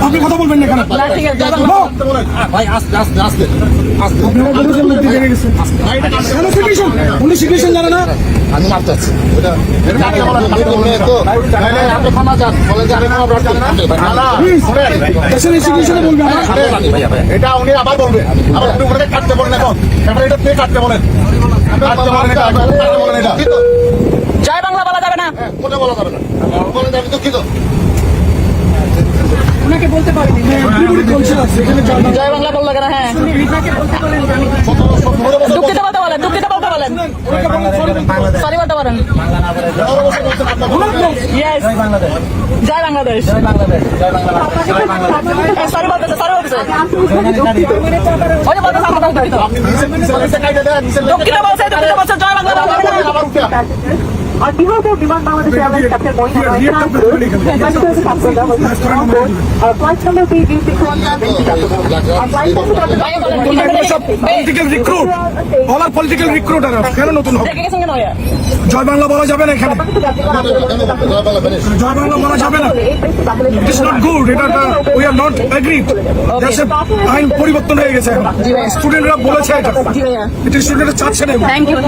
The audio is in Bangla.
আপনি কথা বলবেন না এখানে ভাই আস্তে আস্তে আস্তে আস্তে উনি সিচুয়েশন জানে না আমি মারতে চাচ্ছি এটা উনি আবার বলবে আবার আপনি ওনাকে কাটতে বলেন এখন এটা পে কাটতে বলেন জয় বাংলা বলা যাবে না কোথায় বলা যাবে না বলেন আমি দুঃখিত ওনাকে বলতে পারিনি জয় বাংলা বললো কেন হ্যাঁ দুঃখিত বলতে বলেন দুঃখিত বলতে বলেন সরি বলতে পারেন ইয়েস জয় বাংলাদেশ সরি বলতেছে সরি বলতেছে ওই যে বলতেছে আমরা দুঃখিত বলছে জয় Bangla On behalf of Viman Bangladesh Airlines, Captain Moin flight number political recruiter কেন নতুন হবে জয় বাংলা বলা যাবে না এখানে জয় বাংলা বলা যাবে না ইট ইজ নট গুড এটা উই আর নট এগ্রিড দেশে আইন পরিবর্তন হয়ে গেছে স্টুডেন্টরা বলেছে এটা স্টুডেন্টরা চাচ্ছে না থ্যাংক ইউ